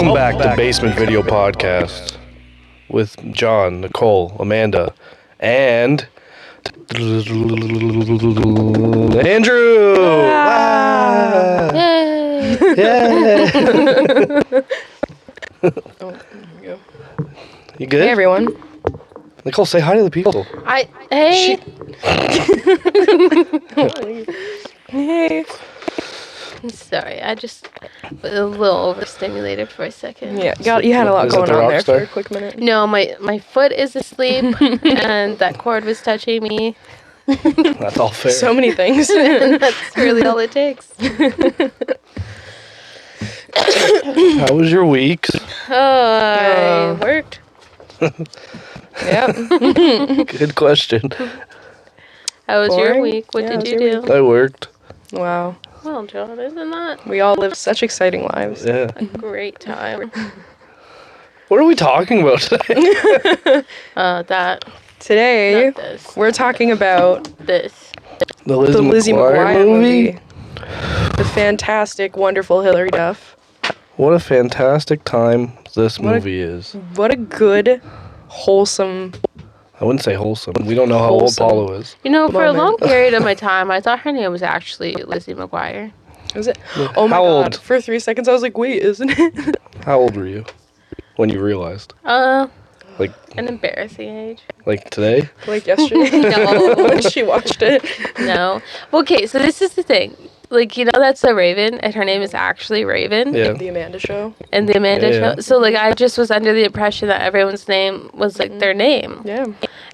Welcome back to Basement Video Podcast with John, Nicole, Amanda, and Andrew. Ah. Yay! Yay! Oh, there we go. You good? Hey, everyone. Nicole, say hi to the people. Hey. Hey. Sorry, I just was a little overstimulated for a second. Yeah, you had a lot Is it going the on rock there star? for a quick minute. No, my foot is asleep, and that cord was touching me. That's all fair. So many things. And that's really all it takes. How was your week? I worked. Yep. Good question. How was your Boring? week? What Yeah, did how you was your do? I worked. Wow. Well, John, isn't that We all live such exciting lives. Yeah. a great time? What are we talking about today? That. Today, Not this. we're talking about This. The Lizzie, the Lizzie McGuire movie? The fantastic, wonderful Hilary Duff. What a fantastic time this What a- movie is. What a good, wholesome... I wouldn't say wholesome. We don't know how Wholesome. old Paulo is. You know, for a long Moment. period of my time, I thought her name was actually Lizzie McGuire. Is it? Oh my How god. old? For 3 seconds, I was like, wait, isn't it? How old were you when you realized? Like An embarrassing age. like today? Like yesterday. No. When she watched it. No. Okay, so this is the thing. Like, you know, that's the Raven, and her name is actually Raven. Yeah. The Amanda Show. And the Amanda Yeah. show. So, like, I just was under the impression that everyone's name was, like, their name. Yeah.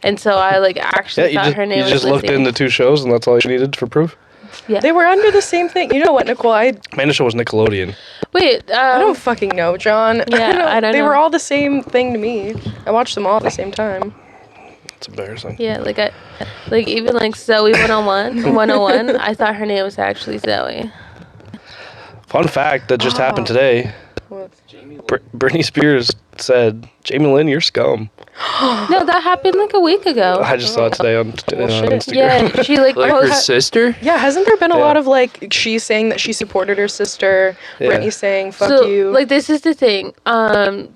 And so I, like, Yeah, actually you thought just, her name you was just looked Lizzie. into 2 shows and that's all you needed for proof? Yeah. They were under the same thing. You know what, Nicole? I Amanda show was Nickelodeon. Wait, don't fucking know, John. Yeah, I don't They know. were all the same thing to me. I watched them all at the same time. It's embarrassing. yeah, like, even, like, Zoe 101, I thought her name was actually Zoe. Fun fact that just happened Oh. today. What? Britney Spears said, "Jamie Lynn, you're scum." No, that happened, like, a week ago. I just saw it today on shit. Instagram. Yeah, she, like, Like her posted... sister? Yeah, hasn't there been a Yeah. lot of, like, she saying that she supported her sister, Yeah. Britney saying, fuck So, you. like, this is the thing.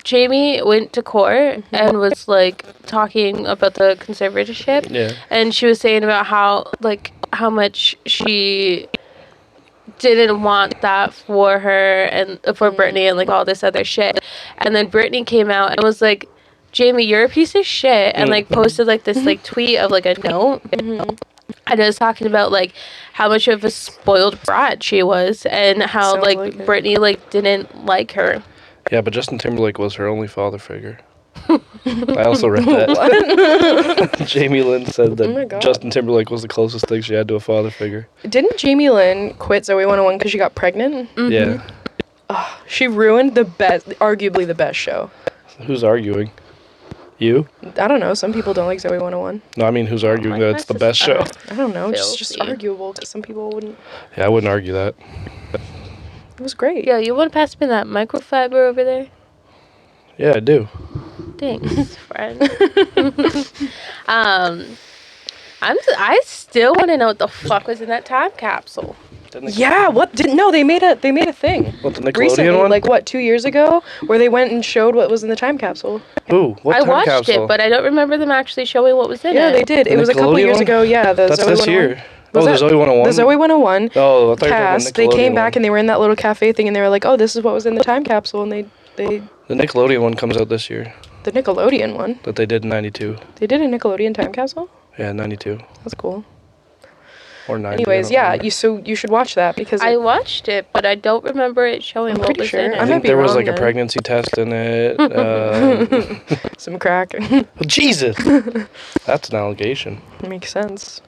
Jamie went to court and was, like, talking about the conservatorship. Yeah. And she was saying about how much she didn't want that for her and for Britney and, like, all this other shit. And then Britney came out and was like, Jamie, you're a piece of shit. And, like, posted, like, this, like, tweet of, like, a note. And it was talking about, like, how much of a spoiled brat she was and how, Sounds like, like it. Britney, like, didn't like her. Yeah, but Justin Timberlake was her only father figure. I also read that. Jamie Lynn said Oh my that God. Justin Timberlake was the closest thing she had to a father figure. Didn't Jamie Lynn quit Zoe 101 because she got pregnant? Yeah. She ruined arguably the best show. Who's arguing? You? I don't know. Some people don't like Zoe 101. No, I mean, who's arguing that it's the my best show? sister. I don't know. It's just Filthy. arguable because some people wouldn't. Yeah, I wouldn't argue that. It was great. Yo, you want to pass me that microfiber over there? Yeah, I do. Thanks, friend. I still want to know what the fuck was in that time capsule. Yeah, what didn't no, they made a thing. What, the Nickelodeon Recently, one? like what, 2 years ago, where they went and showed what was in the time capsule. Ooh, what I time watched capsule? it, but I don't remember them actually showing what was in Yeah, it. they did. The It was a couple Nickelodeon years one? ago. Yeah, the That's Zoe this 101. year. Was Oh, the that- Zoe 101? The Zoe 101 Oh, I thought you were talking about cast. They Nickelodeon came back one. and they were in that little cafe thing, and they were like, "Oh, this is what was in the time capsule." And they The Nickelodeon one comes out this year the Nickelodeon one. that they did in 92. They did a Nickelodeon time capsule. Yeah, 92. That's cool. Or 90. Anyways, yeah, you should watch that because I watched it, but I don't remember it showing I'm what pretty was sure. in I I it. might think be there was wrong like a then. pregnancy test in it. some crack. Jesus! That's an allegation. Makes sense.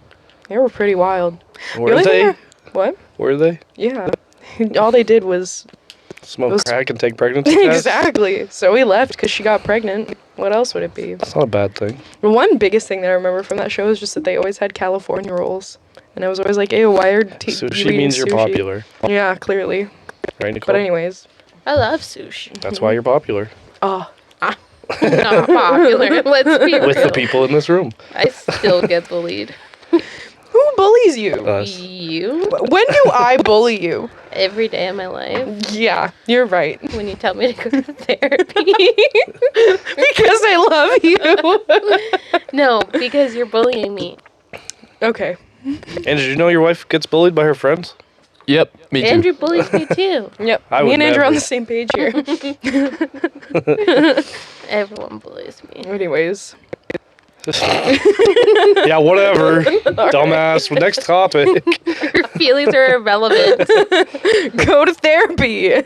They were pretty wild. The Were only thing they? I- What? Were they? Yeah. All they did was Smoke was- crack and take pregnancy tests? exactly. So we left because she got pregnant. What else would it be? That's not a bad thing. The one biggest thing that I remember from that show is just that they always had California rolls, and I was always like, "Hey, why are you Sushi eating means you're sushi?" popular. Yeah, clearly. Right, Nicole? But anyways, I love sushi. That's why you're popular. oh, Not popular. Let's be With the real. people in this room. I still get bullied. who bullies you? Us. You? When do I bully you? Every day of my life. Yeah, you're right. When you tell me to go to therapy. Because I love you. No, because you're bullying me. Okay. And did you know your wife gets bullied by her friends? Yep, me too. Andrew bullies me too. Yep. I Me would and Andrew are on never. the same page here. Everyone bullies me. Anyways. Yeah, whatever. Dumbass. Next topic. Your feelings are irrelevant. Go to therapy.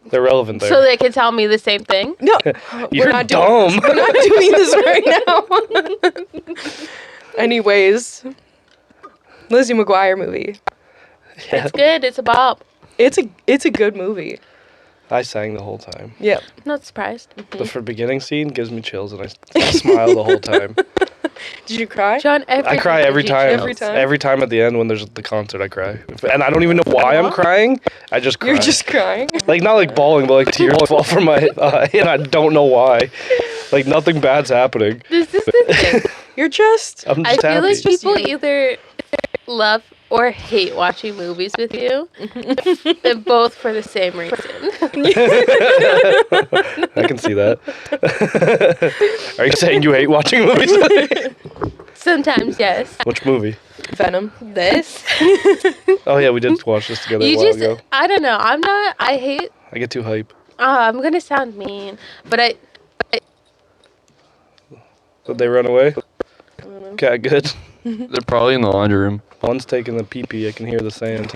They're relevant there. So they can tell me the same thing. No. You're not dumb. We're not doing this right now. Anyways. Lizzie McGuire movie. Yeah. It's good. It's a bop. It's a good movie. I sang the whole time. Yep. I'm not surprised. The beginning scene gives me chills, and I smile the whole time. Did you cry? John, I cry every time. Every time? Every time at the end when there's the concert, I cry. And I don't even know why I'm crying. I just cry. You're just crying. Like, not like bawling, but like tears fall from my eye, and I don't know why. Like, nothing bad's happening. This is the thing. You're just. I'm I just feel happy. like people you. either love or hate watching movies with you. And both for the same reason. I can see that. Are you saying you hate watching movies? Sometimes, yes. Which movie? Venom. This. Oh, yeah, we did watch this together a You while just, ago. I don't know. I hate, I get too hype. I'm going to sound mean, but Did they run away? Okay, good. They're probably in the laundry room. One's taking the pee-pee. I can hear the sand.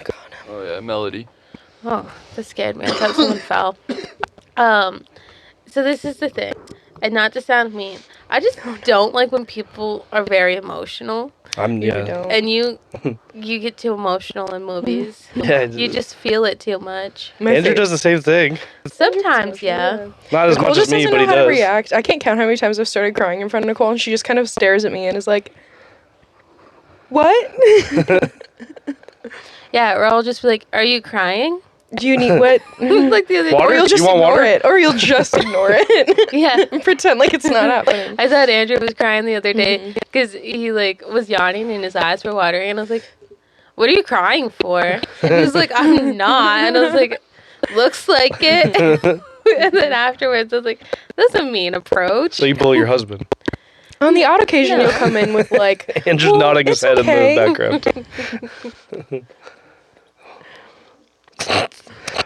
Oh yeah, Melody. Oh, that scared me. I thought someone fell. So this is the thing, and not to sound mean, I just don't like when people are very emotional, Yeah. Don't. and you get too emotional in movies. Yeah, You just feel it too much. Andrew does the same thing. Sometimes, yeah. Not as Nicole much just as me, doesn't but know he how to does. react. I can't count how many times I've started crying in front of Nicole, and she just kind of stares at me and is like, "What? Yeah, or I'll just be like, "Are you crying?" Do you need what?" Like the other Water? Or you'll just You want ignore water? it. Or you'll just ignore it. Yeah. Pretend like it's not happening. I thought Andrew was crying the other day because he like was yawning and his eyes were watering, and I was like, "What are you crying for?" And he was like, "I'm not." And I was like, "Looks like it." And then afterwards, I was like, "That's a mean approach." So you bully your husband. On the odd occasion, No. you'll come in with like, And just "Well, nodding his it's head okay." in the background.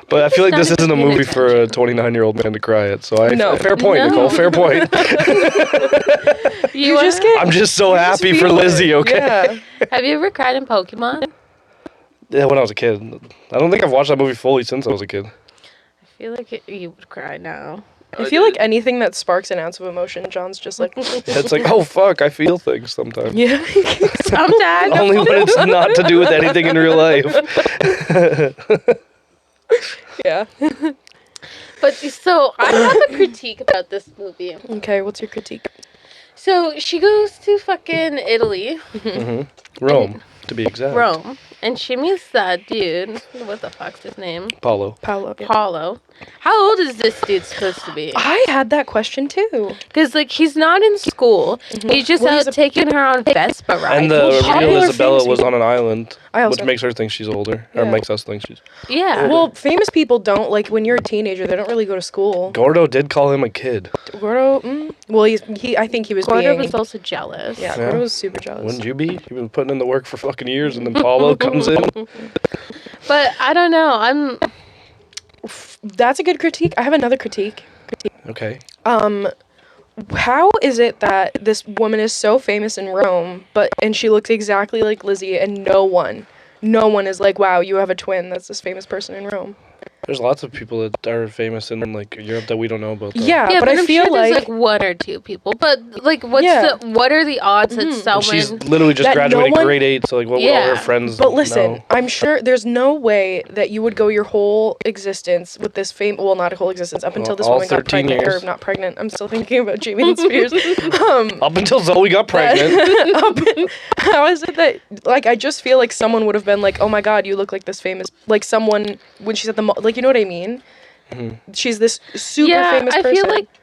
But I feel like this Not isn't a paying movie for a attention. 29-year-old man to cry at. So No. fair point, No. Nicole. Fair point. You just get. I'm just so you just happy for feel it. Lizzie. Okay. Yeah. Have you ever cried in Pokemon? Yeah, when I was a kid. I don't think I've watched that movie fully since I was a kid. I feel like you would cry now. I feel like anything that sparks an ounce of emotion, John's just like, It's like, oh fuck, I feel things sometimes. yeah. Sometimes. Only when it's not to do with anything in real life. Yeah. But so I have a critique about this movie. Okay, what's your critique? So she goes to fucking Italy, Rome, to be exact. Rome, and she meets that dude. What the fuck's his name? Paulo. Paolo. Yeah. Paulo. How old is this dude supposed to be? I had that question too. Because like he's not in school. He's just Well, out he's a- taking her on Vespa rides. And the Well, real popular Isabella famous was people- on an island, I also- which makes her think she's older, or Yeah. makes us think she's. Yeah. Well, famous people don't, like, when you're a teenager, they don't really go to school. Gordo did call him a kid. Gordo, well, I think he was Gordo being, was also jealous. yeah, Yeah. Gordo was super jealous. Wouldn't you be? You've been putting in the work for fucking years, and then Paulo comes in. But I don't know. That's a good critique. I have another critique. Okay. How is it that this woman is so famous in Rome, and she looks exactly like Lizzie, and no one is like, wow, you have a twin that's this famous person in Rome? There's lots of people that are famous in like Europe that we don't know about. Though. Yeah, Yeah, but I I'm feel sure there's like one or two people. But like, what are the odds that And someone? she's literally just That graduated no one- grade 8, so like, what would all Yeah. her friends But listen, know? I'm sure there's no way that you would go your whole existence with this fame. Well, not a whole existence up until this all woman got 13 pregnant, years. or not pregnant. I'm still thinking about Jamie Lynn Spears. Up until Zoe got pregnant. How is it that, like, I just feel like someone would have been like, oh my god, you look like this famous, like someone when she's at the mall, like, you know what I mean? She's this super yeah, famous person. I feel like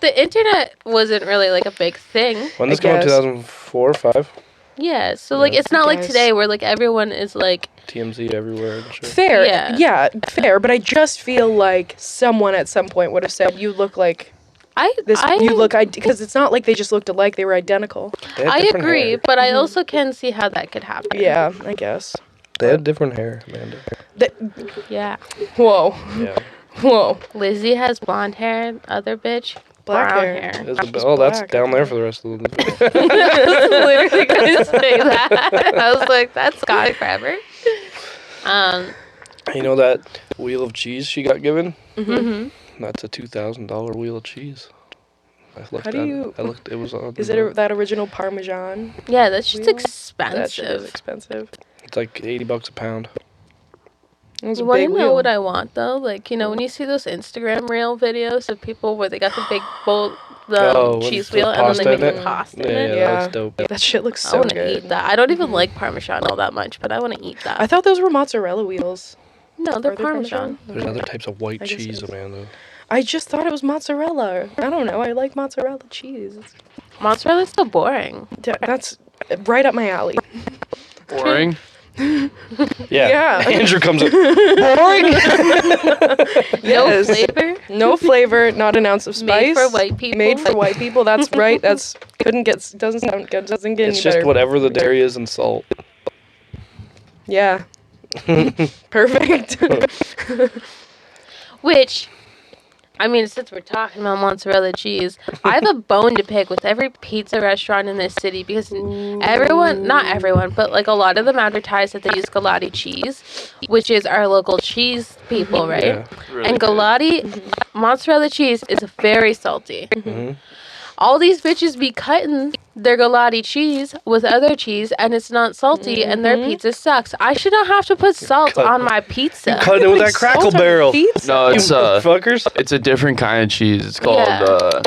the internet wasn't really like a big thing. When this I came out, guess. 2004, 5? Yeah, so like Yeah. it's not like Guys. today where like everyone is like TMZ everywhere and shit. Fair. Yeah. Yeah, fair. But I just feel like someone at some point would have said, "You look like this. You look because it's not like they just looked alike; they were identical." They had I different agree, hair. but I also can see how that could happen. Yeah, I guess. They had different hair, Amanda. Yeah. Whoa, Yeah. whoa. Lizzie has blonde hair, other bitch Black brown hair. hair. Oh, that's black, down I there think. for the rest of the I was literally gonna say that. I was like, that's Scott forever. You know that wheel of cheese she got given? Mm-hmm. That's a $2,000 wheel of cheese. I looked How do at you- it. I looked. It was on. Is it that original Parmesan? Yeah, that's just Wheel? expensive. That shit is expensive. It's like $80 a pound. It was You a want big to know wheel. what I want though? Like, you know, when you see those Instagram reel videos of people where they got the big bowl, with cheese the wheel, and then pasta they make in the it? pasta in Yeah, it. that looks dope. That shit looks I so want to good. eat that. I don't even like Parmesan all that much, but I want to eat that. I thought those were mozzarella wheels. no, they're Are they Parmesan. There's other types of white I guess cheese, it is. Amanda. I just thought it was mozzarella. I don't know. I like mozzarella cheese. Mozzarella's so boring. That's right up my alley. Boring. Yeah. Yeah. Andrew comes in. No Yes. flavor. No flavor, not an ounce of spice. Made for white people. Made for white people. That's right. Doesn't sound good. Doesn't get It's any just better. whatever the dairy is and salt. Yeah. Perfect. Which, I mean, since we're talking about mozzarella cheese, I have a bone to pick with every pizza restaurant in this city because not everyone, but like a lot of them advertise that they use Galati cheese, which is our local cheese people, right? Yeah. Really And good. Galati mozzarella cheese is very salty. hmm All these bitches be cutting their Galati cheese with other cheese, and it's not salty, and their pizza sucks. I should not have to put salt cut- on my pizza. Cutting it with that Crackle Barrel. You No, it's fuckers. it's a different kind of cheese. It's called Yeah.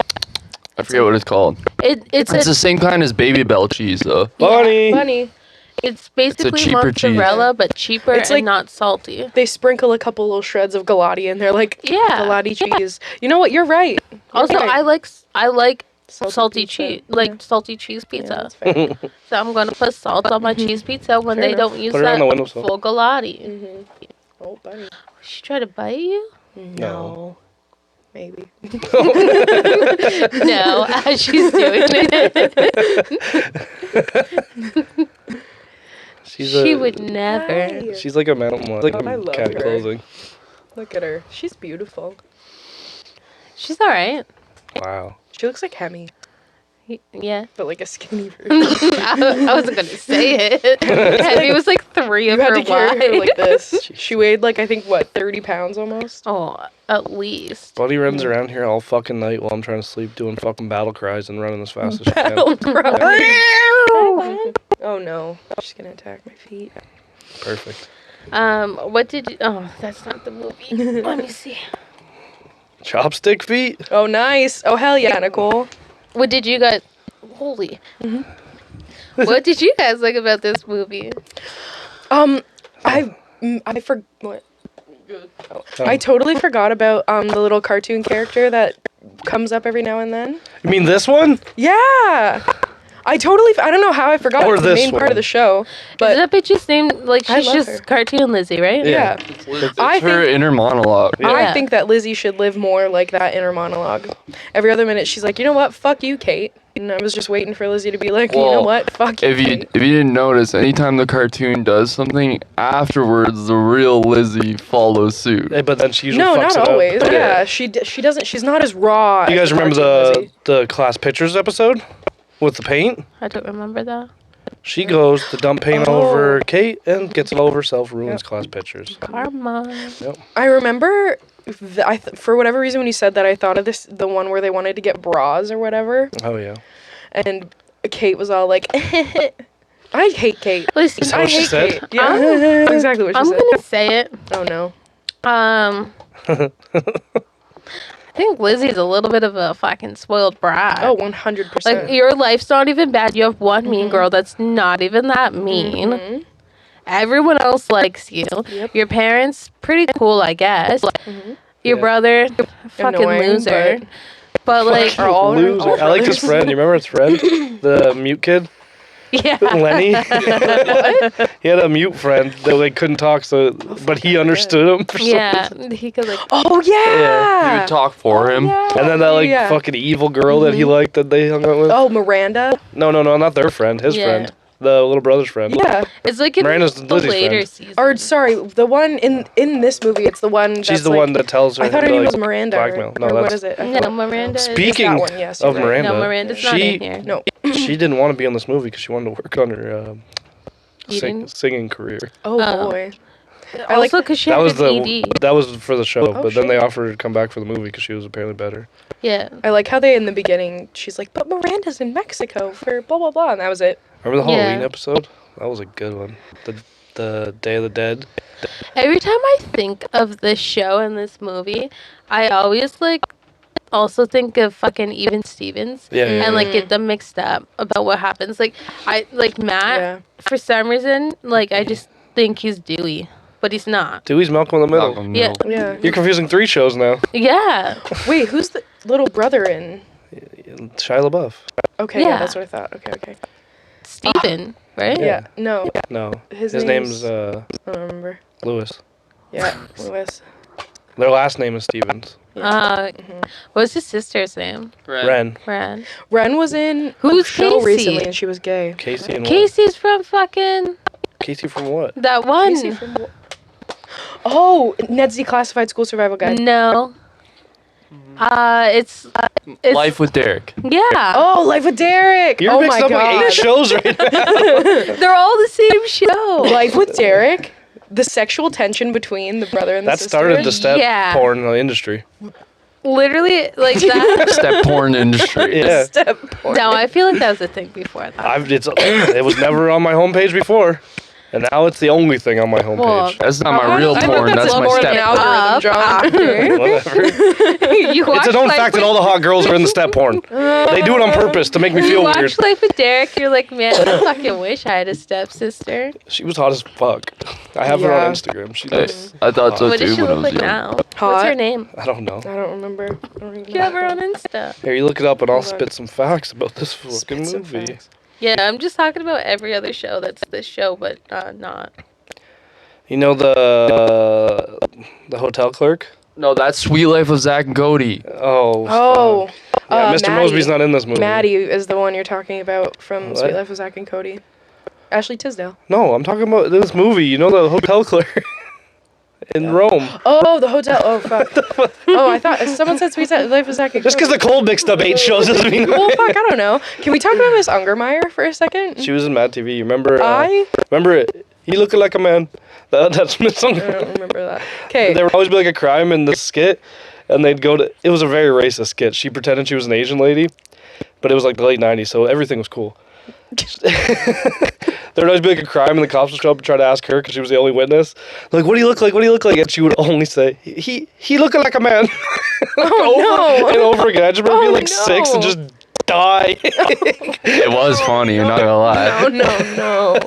I forget what it's called. It's It's the same kind as Baby Bell cheese though. Bunny. Funny. It's basically cheaper cheese. mozzarella, but cheaper It's and like- not salty. They sprinkle a couple little shreds of Galati and they're like, Yeah. Galati cheese. You know what? You're right. You're Also, right. I like salty pizza. cheese, Yeah. like salty cheese Yeah, pizza. that's fair. So I'm gonna put salt on my cheese pizza when Fair they enough. don't use Put it on that the windowsill. full Galati. Oh, buddy. She tried to bite you? No. Maybe. No, as she's doing it. She would never. Hi. She's like a metal, like I a love cat her. clothing. Look at her. She's beautiful. She's all right. Wow. She looks like Hemi, Yeah. but like a skinny version. I wasn't gonna say it. It was like 3 of You had her to carry her wide. like this. She weighed like, I think, what, 30 pounds almost? Oh, at least. Buddy runs around here all fucking night while I'm trying to sleep, doing fucking battle cries and running as fast as she can. Oh no. She's gonna attack my feet. Perfect. What did you? Oh, that's not the movie. Let me see. Chopstick feet? Oh, nice. Oh, hell yeah, Nicole. What did you guys? Holy. What did you guys like about this movie? I forgot. I totally forgot about the little cartoon character that comes up every now and then. You mean this one? Yeah. I don't know how I forgot. Or It's the this main part one. of the show. Is But that bitch's name? Like I she's love just her. cartoon Lizzie, right? yeah. It's I her think- inner monologue. Yeah. I think that Lizzie should live more like that inner monologue. Every other minute she's like, you know what? Fuck you, Kate. And I was just waiting for Lizzie to be like, you know Well, what? Fuck you, If you Kate. didn't notice, anytime the cartoon does something, afterwards the real Lizzie follows suit. But then she usually No, fucks not it up. always. Yeah, she doesn't. She's not as raw. You as guys the remember cartoon the class pictures episode with the paint? I don't remember that. She goes to dump paint Oh. over Kate and gets it all over herself, ruins class pictures. Karma. I remember, for whatever reason, when you said that, I thought of the one where they wanted to get bras or whatever, Oh yeah. and Kate was all like, "I hate Kate." Listen, Is that I what she hate said? Kate. Yeah, that's exactly what she I'm said. gonna say it. Oh no. I think Lizzie's a little bit of a fucking spoiled brat. Oh, 100%. Like, your life's not even bad. You have one mean girl that's not even that mean. Everyone else likes you. Yep. Your parents, pretty cool, I guess. Your Yeah. brother, fucking Annoying, loser. But like, Are all Loser. all I like his brothers? friend. You remember his friend? The mute kid? Yeah. Lenny. He had a mute friend that like couldn't talk, but he understood him. For some Yeah, reason. he could like. Oh Yeah. yeah. He would talk for him. Yeah. And then that like Yeah. fucking evil girl that he liked that they hung out with. Oh, Miranda. No, not their friend. His Yeah. friend, the little brother's friend. Yeah. It's like in Miranda's the Lizzie's later friend. season. Or sorry, the one in this movie. It's the one. She's that's the like, one that tells her. I thought her to, name like, was Miranda. blackmail. No, or what that's is it? I No, thought- Miranda. Speaking one, yes, of you're right. Miranda, No, Miranda's not in here. No. she didn't want to be on this movie because she wanted to work on her Eating? singing career. Oh Oh. boy. I like- Also, because she That had was an the ED. that was for the show, Oh, but then they shit. offered her to come back for the movie because she was apparently better. Yeah. I like how they in the beginning. She's like, but Miranda's in Mexico for blah blah blah, and that was it. Remember the Yeah. Halloween episode? That was a good one. The Day of the Dead. Every time I think of this show and this movie, I always like also think of fucking Even Stevens. Yeah, yeah, And like Mm. get them mixed up about what happens. Like I like Matt Yeah. for some reason, like I just think he's Dewey. But he's not. Dewey's Malcolm in the Middle. Malcolm Yeah. Middle. Yeah. You're confusing 3 shows now. Yeah. Wait, who's the little brother in? Shia LaBeouf. Okay, yeah, Yeah. that's what I thought. Okay. Steven, right? Yeah. No, No, His his name's I don't remember. Lewis. Yeah, Lewis. Their last name is Stevens. What's his sister's name? Ren. Ren. Ren was in Who's a show Casey? recently, and she was gay. Casey and what? Casey's from fucking Casey from what? that one. Casey from Oh, Ned's Declassified School Survival Guide. No. It's Life with Derek. yeah. Oh, Life with Derek. You're oh mixed my up god. like 8 shows right now. They're all the same show. Life with Derek. The sexual tension between the brother and the That sister. started the step Yeah. porn industry. Literally like that. Step porn industry. Yeah. Step porn. No, I feel like that was a thing before that. It was never on my homepage before. And now it's the only thing on my homepage. Well, That's not my real I bet porn. that's That's a my more than step an porn. algorithm, John. Whatever. You watch It's a known Life fact that with- all the hot girls are in the step porn. They do it on purpose to make me You feel watch weird. Life with Derek, you're like, man, I fucking wish I had a stepsister. She was hot as fuck. I have her Yeah. on Instagram. She Hey, looks. I thought so What does too she when I look was like young. now? What's Hot. her name? I don't know. I don't remember. I don't even You have her know. on Insta. Here, you look it up and I'll Hold on. spit some facts about this fucking Spit some movie. facts. Yeah, I'm just talking about every other show that's this show, but not. You know the hotel clerk? No, that's Sweet Life of Zach and Cody. Oh. Oh. fuck. Yeah, Mr. Maddie. Mosby's not in this movie. Maddie is the one you're talking about from What? Sweet Life of Zach and Cody. Ashley Tisdale. No, I'm talking about this movie. You know the hotel clerk in Rome. Oh, the hotel. Oh, fuck. Oh, I thought someone said Sweet Life of Zach and Just Cody. because Nicole mixed up 8 shows doesn't mean. Well, fuck, I don't know. Can we talk about Miss Ungermeyer for a second? She was in Mad TV. You remember? Remember it? He looking like a man. That's Miss I Ungermeyer. don't remember that. Okay. There would always be like a crime in the skit, and they'd go to. It was a very racist skit. She pretended she was an Asian lady, but it was like the late '90s, so everything was cool. There would always be like a crime, and the cops would show up and try to ask her because she was the only witness. Like, what do you look like? What do you look like? And she would only say, "He looking like a man." Oh, over no. and over again. I just remember being Oh, like 6 and no. just die. It was funny, I'm not gonna lie. No.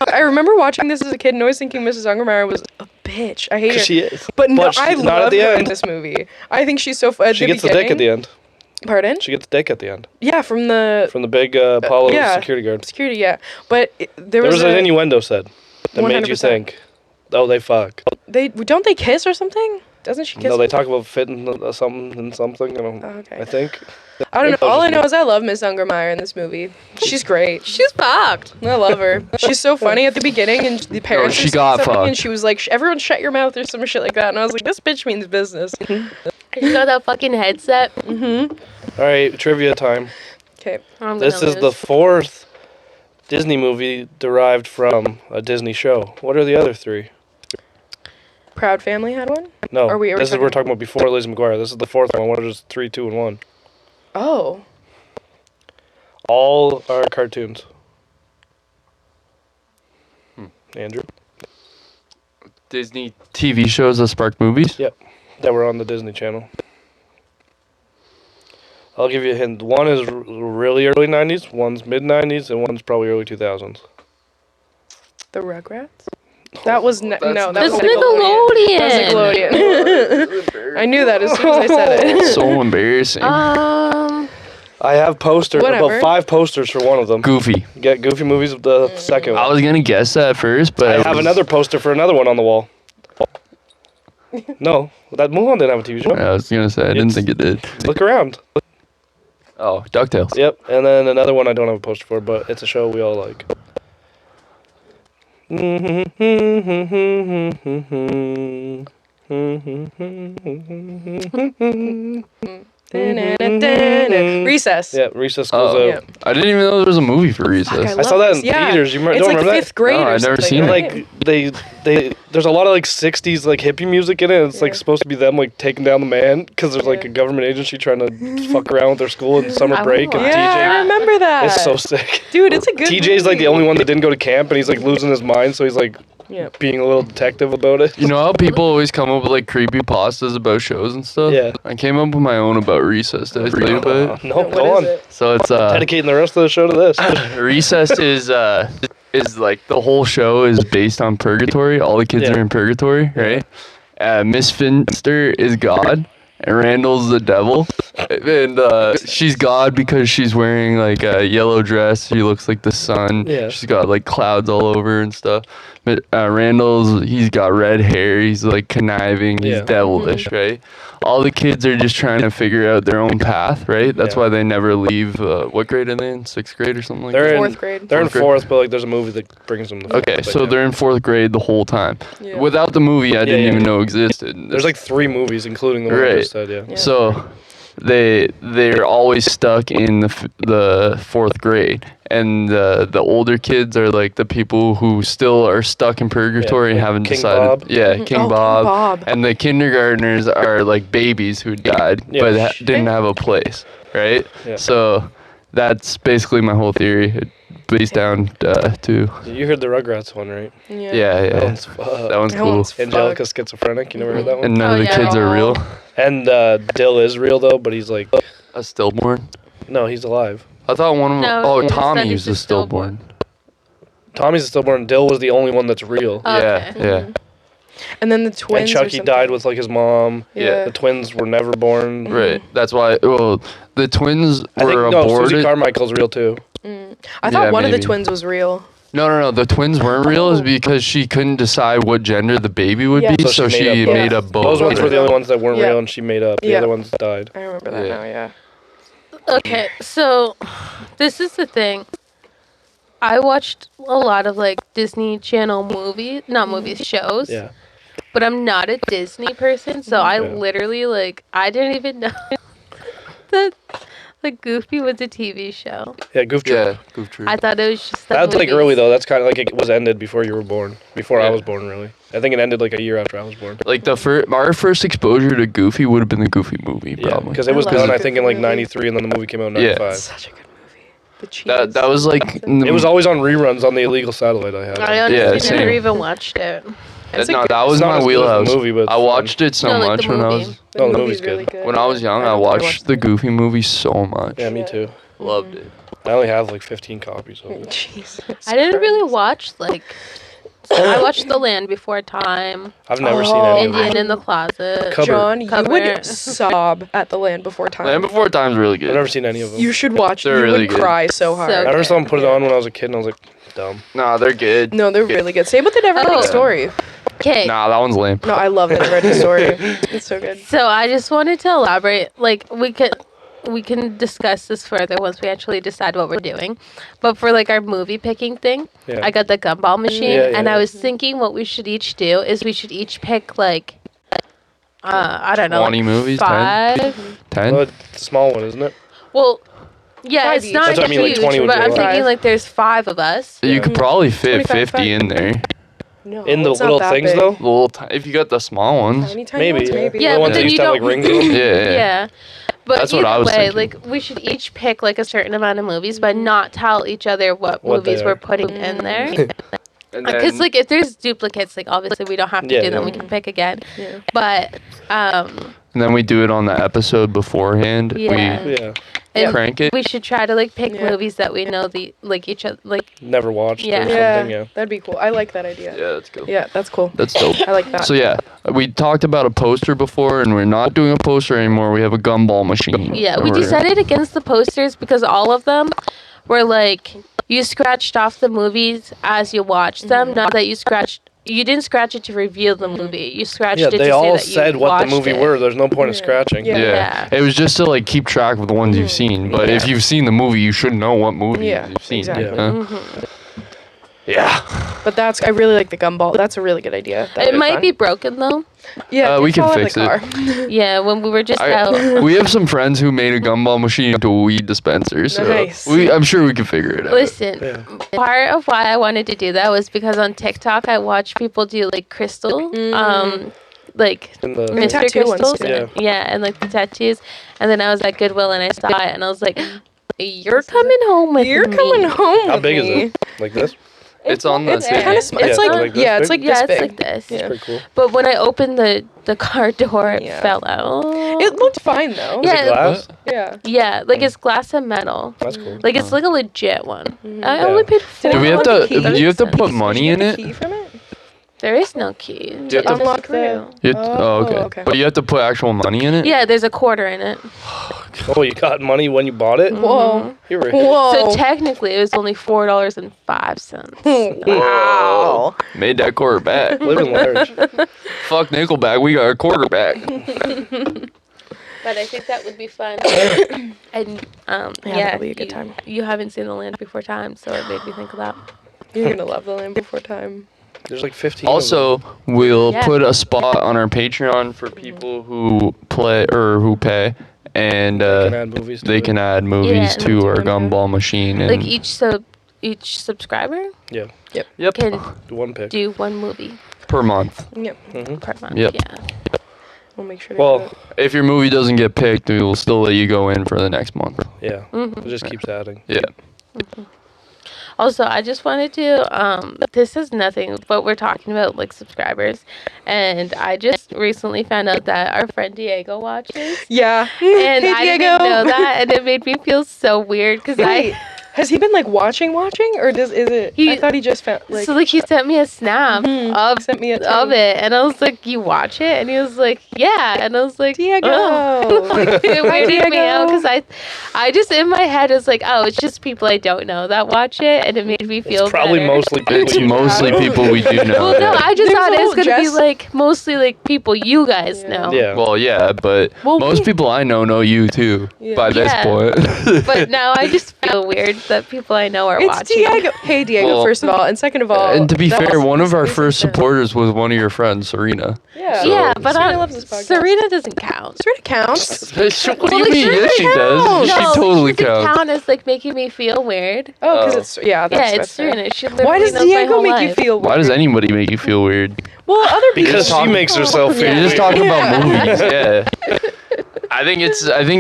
I remember watching this as a kid and always thinking Mrs. Ungermeyer was a bitch. I hate her. 'Cause she is. But no, But I she's not at love the her in end. this movie. I think she's so fun. She gets the dick at the end. Pardon? She gets the dick at the end Yeah, from the from the big Apollo yeah. security guard. security, yeah. But There there was a, an innuendo said that made you 100%. think, oh, they fuck. don't they kiss or something? Doesn't she kiss? No, they him? talk about fitting something and something. Oh, okay. I think. I don't know. That was All I just know me. is I love Miss Ungermeyer in this movie. She's great. She's fucked. I love her. She's so funny at the beginning, and the parents she were saying got something, fucked. and she was like, "Everyone, shut your mouth," or some shit like that. And I was like, "This bitch means business." You got that fucking headset. All right, trivia time. Okay. I'm This gonna is the lose. 4th Disney movie derived from a Disney show. What are the other 3? Proud Family had one. No, Are we this is talking we're talking about before Lizzie McGuire. This is the 4th one. What are just 3, 2, and 1? Oh. All are cartoons. Andrew? Disney TV shows that sparked movies. Yep, that were on the Disney Channel. I'll give you a hint. One is really early 90s, one's mid 90s, and one's probably early 2000s. The Rugrats. That was no. That That's was Nickelodeon. That was Nickelodeon. I knew that as soon as I said it. So embarrassing. I'll I have posters, Whatever. about 5 posters for one of them. Goofy. Get Goofy movies, the second I one. was gonna guess that first, but I have another poster for another one on the wall. No, that Mulan didn't have a TV show. I was gonna say I didn't think it did. Look around. Oh, DuckTales. Yep, and then another one I don't have a poster for, but it's a show we all like. Recess. Yeah, Recess goes Oh, out. I didn't even know there was a movie for Recess. Fuck, I love saw that in this. Yeah. theaters. You It's don't like remember that? 5th grade No, or I've never something, seen it. right? Like there's a lot of like 60s like hippie music in it. It's like Yeah. supposed to be them like taking down the man because there's like Yeah. a government agency trying to fuck around with their school in summer I break, and watched Yeah, I TJ remember that. is so sick. Dude, it's a good TJ's like the movie. only one that didn't go to camp, and he's like losing his mind, so he's like Yeah. being a little detective about it. You know how people always come up with like creepy pastas about shows and stuff? Yeah. I came up with my own about Recess. Did I tell you about it? No, What go is on. it? So it's Dedicating the rest of the show to this. Recess is like the whole show is based on purgatory. All the kids Yeah. are in purgatory, right? Miss Finster is God, and Randall's the devil. And she's God because she's wearing like a yellow dress. She looks like the sun. Yeah. She's got like clouds all over her and stuff. But he's got red hair. He's like conniving. He's Yeah. devilish, right? All the kids are just trying to figure out their own path, right? That's Yeah. why they never leave. What grade are they in? 6th grade or something like They're that? in 4th grade. They're in Fourth grade. 4th, but like there's a movie that brings them. To Okay, fifth, but so yeah. they're in 4th grade the whole time. Yeah. Without the movie, I didn't yeah, even yeah. know existed. There's like 3 movies, including the one I Right. just said. Yeah. Yeah. So they're always stuck in the 4th grade, and the older kids are like the people who still are stuck in purgatory and like haven't King decided. Bob. Yeah, Mhm. King Oh, King Bob. Bob. And the kindergartners are like babies who died Yeah. but didn't have a place, right? Yeah. So that's basically my whole theory. It based down to You heard the Rugrats one, right? yeah. That one's fucked. That one's That cool. one's Angelica schizophrenic. You never heard that one? And none Oh, of the yeah. kids are real. And Dill is real though, but he's like, A stillborn. no, he's alive. I thought one of them. No, Oh, he said Tommy he's was a a stillborn. stillborn. Tommy's a stillborn. Dill was the only one that's real. Oh, Yeah, okay. yeah. And then the twins. And or Chucky something. died with like his mom. Yeah. The twins were never born. Right. That's why. Well, the twins I think were no, aborted. Susie Carmichael's real too. I thought Yeah, one of the maybe. twins was real. No. The twins weren't real is because she couldn't decide what gender the baby would Yeah. be, So so she she made up made both. up both. Those ones were the Right. only ones that weren't Yeah. real, and she made up. The Yeah. other ones died. I remember that Yeah. now, yeah. Okay, so this is the thing. I watched a lot of like Disney Channel movies, not movies, shows. Yeah. But I'm not a Disney person, so I Yeah. literally like I didn't even know that like Goofy was a TV show. Yeah, Goof Troop. Yeah. Goof Troop. I thought it was just the That's like movies. early though. That's kind of like it was ended before you were born. Before I Yeah. was born, really. I think it ended like a year after I was born. Like our first exposure to Goofy would have been the Goofy movie, Yeah, probably. because it I was love done the I think in like Goofy movie. '93, and then the movie came out in Yeah. '95. Such a good movie. The cheese. That was like. It was always on reruns on the illegal satellite I had. I Yeah, honestly same. never even watched it. It's a no, good- that was It's not my as good as the wheelhouse. movie, but it's I fun. watched it so No, like much the when I movie. was Oh, the movie's good. when I was young. I watched the Goofy movie so much. Yeah, me too. Loved it. I only have like 15 copies of it. Jesus I didn't really Christ. watch like I watched The Land Before Time, I've never seen Oh, any of Indian it. in the Closet. Cupboard. John, you Cover. would sob at The Land Before Time. Land Before Time's really good. I've never seen any of them. You should watch. They're You really would good. cry so hard. So I remember good. someone put it on when I was a kid, and I was like, dumb. Nah, they're good. No, they're really good. Same with the Neverending Oh. Story. Okay. Nah, that one's lame. No, I love the Neverending Story. It's so good. So I just wanted to elaborate. Like we can discuss this further once we actually decide what we're doing. But for like our movie picking thing, Yeah. I got the gumball machine, Yeah, and yeah. I was thinking what we should each do is we should each pick like I don't know, 20 like movies, 10? 5. 10? Well, it's a small one, isn't it? Well, yeah, 5 it's each. not That's what I mean, like, huge, 20 would but be a I'm lot. thinking 5. like there's 5 of us. You could probably fit 25, 50 in there. No, In the it's not little that things, big. though? If you got the small ones. Tiny, tiny Maybe. ones, maybe. Yeah, the but ones that then used you to have like don't- rings in them? Yeah. Yeah. But That's either what I was way, thinking. like we should each pick like a certain amount of movies, but not tell each other what What they movies are. we're putting in there. And Because then- like if there's duplicates, like obviously we don't have to Yeah, do them. yeah. We can pick again. Yeah. But and then we do it on the episode beforehand. Yeah. Yeah. We And crank it. we should try to like pick Yeah. movies that we know each other Never watched. Yeah. Or Yeah, something, yeah. that'd be cool. I like that idea. Yeah, that's cool. Yeah, that's cool. That's dope. I like that. So yeah, we talked about a poster before, and we're not doing a poster anymore. We have a gumball machine. Yeah, we We're- decided against the posters because all of them were like you scratched off the movies as you watched them, not that you didn't scratch it to reveal the movie. You scratched Yeah, it to they say all that you said what the watched movie it. were. There's no point of Yeah. scratching. Yeah. Yeah. Yeah. It was just to like keep track of the ones you've seen. But if you've seen the movie, you should know what movie Yeah, you've seen. exactly. Huh? Yeah. But I really like the gumball. That's a really good idea. That It would might fun. be broken though. Yeah, we it's can all in fix the it. car. Yeah, when we were just out. We have some friends who made a gumball machine into a weed dispenser. So Nice. I'm sure we can figure it out. Listen, Yeah. part of why I wanted to do that was because on TikTok I watched people do like crystal, like In the Mr. tattoo ones, Crystals. too. Yeah, and like the tattoos. And then I was at Goodwill and I saw it and I was like, "You're coming home with You're me." coming home. how with big me. is it? Like this? It's on the It's thing. kind of small. Yeah, It's so like, like this yeah, it's big? like Yeah, this it's big. like this. Yeah. Pretty cool. But when I opened the car door, it Yeah. fell out. It looked fine though. Yeah. Is it glass? Yeah. Yeah, like it's glass and metal. That's cool. Like it's like a legit one. I Yeah. only paid Did Do we have Unlock to? the key? Do you have to put $0.30. money in Did you get it? the key from it? There is no key. Do you have to unlock the- Oh, okay. okay. But you have to put actual money in it. Yeah, there's a quarter in it. Oh, you got money when you bought it? Whoa. You were Whoa. So technically, it was only $4.05. Wow. Made that quarter back. living large. Fuck Nickelback. We got a quarter back. But I think that would be fun. And Yeah, yeah, that'll be a good time. You haven't seen The Land Before Time, so it made me think of that. You're gonna love the Land Before Time. There's like 15. of Also, we'll Yeah. put a spot on our Patreon for people who play or who pay, and them. Can add movies to they it. can add movies Yeah. to our Yeah. gumball machine. And Like each subscriber Yeah, yep, can one pick. do one movie per month. Yep. per month. Yep. Yeah. We'll make sure. Well, to do If your movie doesn't get picked, we will still let you go in for the next month. yeah. Mhm. It just keeps adding. Yeah. Also, I just wanted to, this is nothing, but we're talking about like subscribers. And I just recently found out that our friend Diego watches. Yeah. And Hey, I didn't Diego. know that. And it made me feel so weird because Wait, has he been like watching, or is it? I thought he just found like. so like he sent me a snap Mhm. of Sent me a of thing. it. And I was like, "You watch it?" And he was like, "Yeah." And I was like, Diego. "Oh." It weirded me Diego. out because I just in my head was like, "Oh, it's just people I don't know that watch it," and it made me feel It's probably better. mostly people It's you mostly know. people we do know. Well, no, yeah. I just There's thought a it was whole gonna be Jess- like mostly like people you guys Yeah. know. Yeah. Well, yeah, but Well, most we- people I know you too. Yeah. By this Yeah. point. But now I just feel weird that people I know are It's watching. Diego. Hey, Diego. Well, first of all, and second of all. And to be that fair, was one of our amazing first sense. supporters was one of your friends, Serena. Yeah. Yeah, but Serena loves this podcast. Serena doesn't count. Serena counts. What do you Well, mean? Serena Yes, she does. counts. She No, totally she doesn't counts. count as like making me feel weird. Oh, because Oh. it's that's Yeah, it's that's fair. Serena. She Why literally does knows my Diego whole make life. you feel? Why does weird? anybody make you feel weird? Well, other people. Because she makes herself feel Yeah. You're just weird. talking Yeah. about movies. Yeah. I think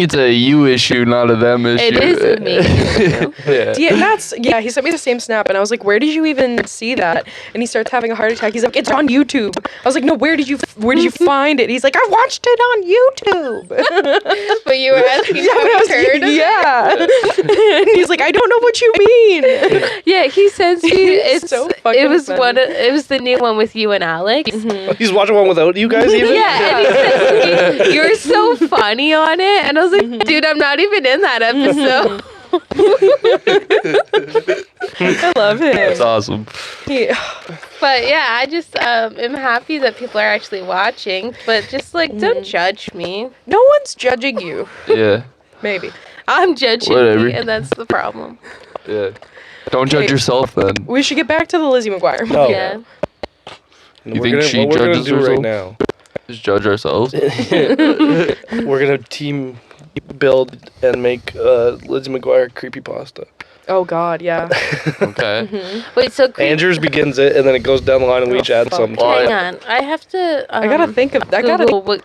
it's a you issue, not a them issue. It is a me issue. Yeah. He sent me the same snap, and I was like, "Where did you even see that?" And he starts having a heart attack. He's like, "It's on YouTube." I was like, "No, where did you find it?" He's like, "I watched it on YouTube." But you were asking Yeah, how and I was- we heard of it? yeah. And he's like, "I don't know what you mean." Yeah, he sends me. It's It's so fucking it was funny. one. It was the new one with you and Alex. He's watching one without you guys even? Yeah, and he says to me, "You're so funny on it," and I was like, "Dude, I'm not even in that episode." I love him. That's awesome. He- But yeah, I just am happy that people are actually watching. But just like, don't judge me. no one's judging you. Yeah. Maybe. I'm judging Whatever. me, and that's the problem. Yeah. Don't judge Okay. yourself then. We should get back to the Lizzie McGuire. No. Yeah. And You we're think gonna, she what we're gonna judges do right herself? now, Just judge ourselves. we're gonna team build and make Lizzie McGuire creepypasta. Oh God, yeah. Okay. Wait, so Andrews begins it, and then it goes down the line, and we each add fuck. something. Well, hang on. I have to. I gotta think of. I gotta Google what.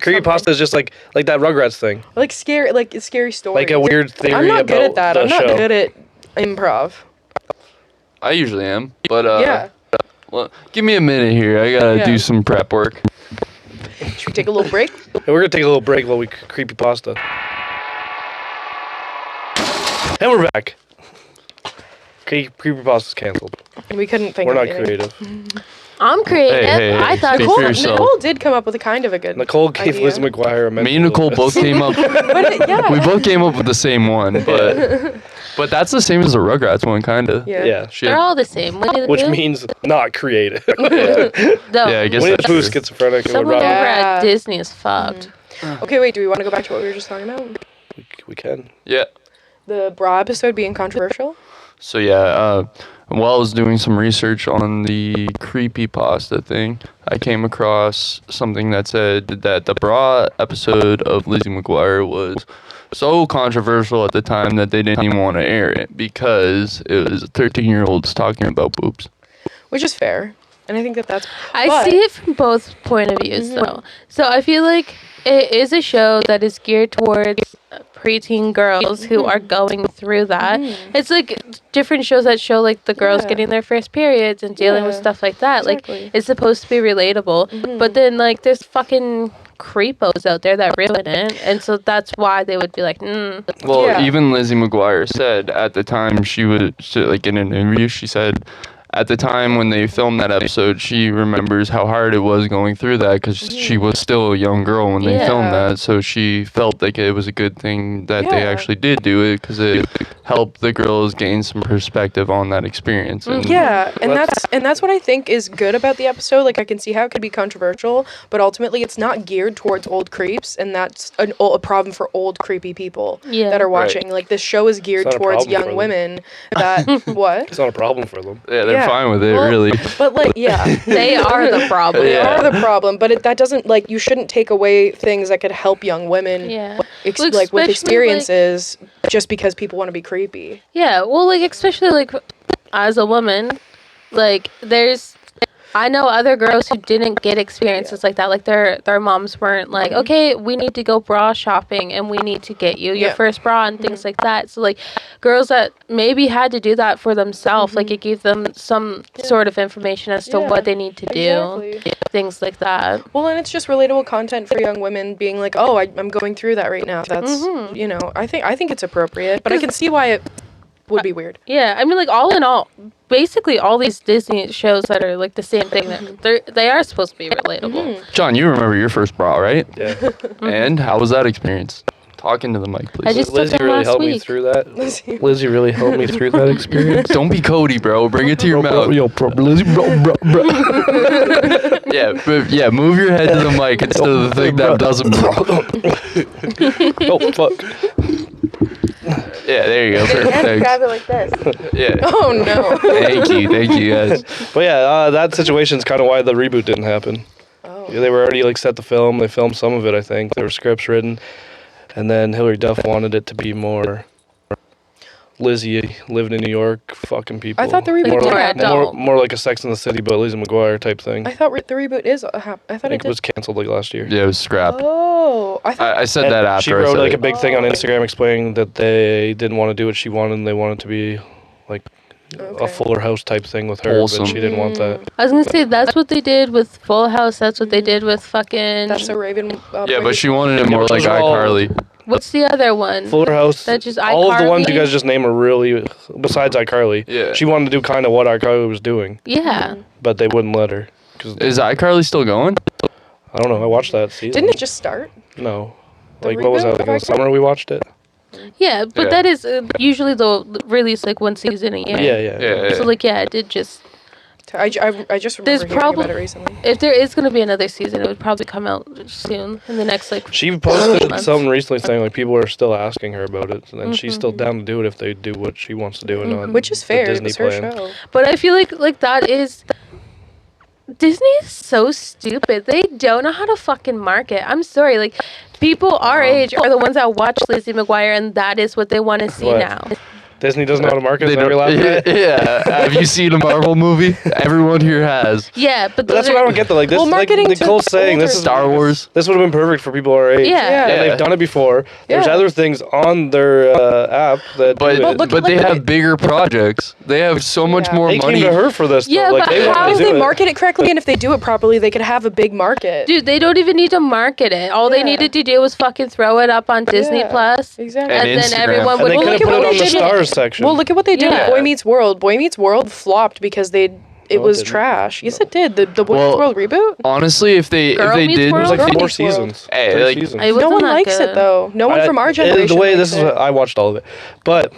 Creepypasta is just like that Rugrats thing, like scary stories. like a weird theory I'm not about good at that. the I'm not show. good at improv. I usually am, but Yeah. well, give me a minute here. I gotta Yeah. do some prep work. Should we take a little break? And we're gonna take a little break while we creepy pasta. And we're back. Creepy pasta's canceled. We couldn't think We're of not anything. creative. I'm creative. Hey, I thought speak Nicole, for yourself. Nicole did come up with a kind of a good Nicole gave idea. Lizzie McGuire a mental Me and Nicole illness. both came up. Yeah. We both came up with the same one, but that's the same as the Rugrats one, kind of. Yeah. Yeah. Shit. they're all the same. Winnie the Which Pooh? means not creative. No. Yeah, I guess Winnie the that's Pooh's true. schizophrenic. And Someone we're over not. Yeah. at Disney is fucked. Okay, wait. Do we want to go back to what we were just talking about? We can. Yeah. The bra episode being controversial. So yeah, while I was doing some research on the creepypasta thing, I came across something that said that the bra episode of Lizzie McGuire was so controversial at the time that they didn't even want to air it because it was 13-year-olds talking about boobs. Which is fair. And I think that that's... I but- see it from both point of views, though. So I feel like it is a show that is geared towards preteen girls who are going through that. It's like different shows that show like the girls Yeah. getting their first periods and dealing with Yeah, stuff like that. exactly. Like it's supposed to be relatable, but then like there's fucking creepos out there that ruin it, and so that's why they would be like, Well, Yeah. even Lizzie McGuire said at the time like in an interview, she said at the time when they filmed that episode, she remembers how hard it was going through that because she was still a young girl when they Yeah. filmed that. So she felt like it was a good thing that they Yeah. actually did do it because it helped the girls gain some perspective on that experience. And Yeah, and that's what I think is good about the episode. Like I can see how it could be controversial, but ultimately it's not geared towards old creeps, and that's a problem for old creepy people Yeah. that are Right. watching. Like this show is geared It's not a towards problem for young them. women that what? It's not a problem for them. Yeah, they're Yeah. fine with it, Well, really. But like, yeah, they are the problem. they Yeah. are the problem. But that doesn't like you shouldn't take away things that could help young women. Yeah. Like Well, with especially, like- experiences, just because people want to be creepy. Yeah, well, like especially like as a woman, like I know other girls who didn't get experiences like that. Like their moms weren't like, okay, we need to go bra shopping and we need to get you your Yeah. first bra and things like that. So like girls that maybe had to do that for themselves, like it gave them some sort of information as to Yeah, what they need to do, exactly. things like that. Well, and it's just relatable content for young women being like, "Oh, I'm going through that right now." That's you know, I think it's appropriate, but I can see why it would be weird. Yeah, I mean, like all in all, basically all these Disney shows that are like the same thing that they are supposed to be relatable. John, you remember your first bra, right? Yeah. And how was that experience? Talk into the mic, please. I just took Lizzie them really last helped me week. through that. Lizzie. Lizzie really helped me through that experience. Don't be Cody, bro. Bring it to your mouth. Yo, bro, Lizzie, bro. Yeah, move your head to the mic instead of the thing that doesn't move. Oh, fuck. Yeah, there you go. Perfect. Grab it like this. Yeah. Oh no. Thank you guys. But yeah, that situation's kind of why the reboot didn't happen. Oh. Yeah, they were already like set to film. They filmed some of it, I think. There were scripts written, and then Hilary Duff wanted it to be more Lizzie living in New York, fucking people. I thought the reboot more, did more happen. adult. more like a Sex in the City, but Lizzie McGuire type thing. I thought the reboot is. I thought I it think it did. was canceled like last year. Yeah, it was scrapped. Oh, I thought. I said And that after. she I wrote said like it. a big thing on Oh. Instagram explaining that they didn't want to do what she wanted, and they wanted to be like Okay. a Fuller House type thing with her, Wholesome. but she didn't want that. I was gonna say that's what they did with Full House. That's what they did with fucking. That's a Raven. Yeah, but she wanted it more Yeah, like those are all- iCarly. What's the other one? Fuller House. That's just all of the ones you iCarly? guys just named are really, besides iCarly. Yeah. She wanted to do kind of what iCarly was doing, Yeah. but they wouldn't let her. Cause Is iCarly still going? I don't know. I watched that season. Didn't it just start? No. The Like what was reboot that? Like in the of iCarly? summer we watched it. Yeah, but Yeah. that is usually they'll release like one season a year. Yeah. So like yeah, it did just. I just remember There's hearing probably about it recently. if there is gonna be another season, it would probably come out soon in the next like. She posted months. something recently saying like people are still asking her about it, and she's still Mm-hmm. down to do it if they do what she wants to do and on Which is the fair. Disney It's her plan. show. But I feel like that is. Disney is so stupid. They don't know how to fucking market. I'm sorry, like people our age are the ones that watch Lizzie McGuire, and that is what they want to see What? now. Disney doesn't know how to market. They Is that what you're don't- laughing at? yeah. Have you seen a Marvel movie? Everyone here has. Yeah, but But that's what I don't get though. Like this, Well, marketing like to Nicole's saying, this is Star Wars. This would have been perfect for people our age. Yeah. Yeah. And they've done it before. There's Yeah. other things on their app that But do it. look- but they look at have it. bigger projects. They have so much Yeah. more they money. came to her for this. Yeah, though. Like, but they how wanted to If do they it. market it correctly and if they do it properly, they could have a big market. Dude, they don't even need to market it. All they Yeah. needed to do was fucking throw it up on Disney Yeah. Plus. Exactly. And And then Instagram. everyone And would they Well, could have look at put what it on they the did. stars section. Well, look at what they did Yeah. with Boy Meets World. Boy Meets World flopped because it No, it was didn't. trash. Yes, it did. The Boy Well, Meets World reboot. Honestly, if they Girl did, Meets It was like Girl 4 Meets World. seasons. Hey, 3 like- seasons. It No wasn't one that likes good. it though. No one from our generation. The way likes this is, it. I watched all of it, but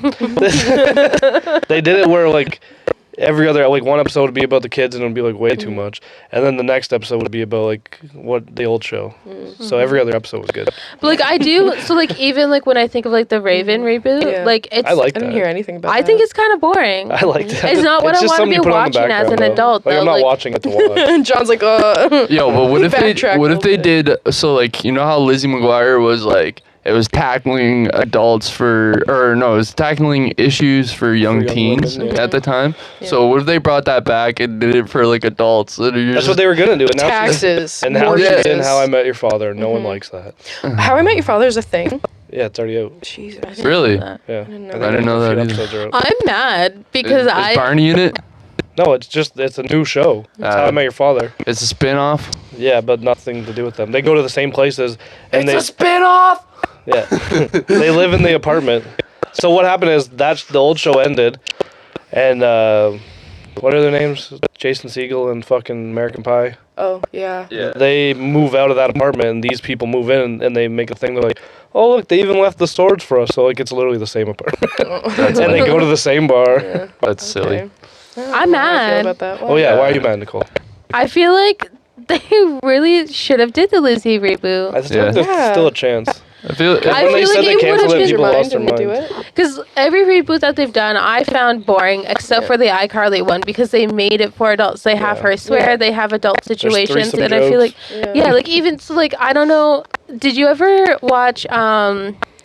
they did it where like every other like one episode would be about the kids and it would be like way too much, and then the next episode would be about like what the old show. So every other episode was good. But like I do, so like even like when I think of like the Raven reboot, Yeah. like it's I like I that. didn't hear anything about I that. think it's kind of boring. I liked it. It's not what I just wanna something be you put on the watching as an background, though. adult, Like though, I'm not like- watching it to watch. John's like, Yo, but what if they Backtrack what a if they little did so like you know how Lizzie McGuire was like it was tackling adults for or no, it was tackling issues for young young teens women, yeah. at the time. So what if they brought that back and did it for like adults? That's what they were gonna do. And now she's- taxes. And now more she's in taxes. How I Met Your Father. No one likes that. How I Met Your Father is a thing. Yeah, it's already out. Jesus. Really? Yeah, know I that. I didn't know a few that either. episodes are out. I'm mad because Is Barney in it? No, it's a new show. It's How I Met Your Father. It's a spin-off. Yeah, but nothing to do with them. They go to the same places, and they spin-off. yeah, they live in the apartment. So what happened is that's the old show ended, and what are their names? Jason Segel and fucking American Pie. Oh yeah. Yeah. They move out of that apartment, and these people move in, and they make a thing. They're like, "Oh, look, they even left the storage for us." So like, it's literally the same apartment, and they go to the same bar. Yeah. That's silly. Okay. I don't I'm know how I feel mad. about that. Oh yeah, why are you mad, Nicole? I feel like they really should have did the Lizzie reboot. I just Yeah. think there's Yeah. still a chance. I feel I When they feel said like they it canceled would've it, been- people lost their and we do mind. it. Because every reboot that they've done, I found boring, except for the iCarly one, because they made it for adults. They have Yeah. her swear, Yeah. they have adult situations, threesome and I feel like, jokes. yeah, like even so, like I don't know. Did you ever watch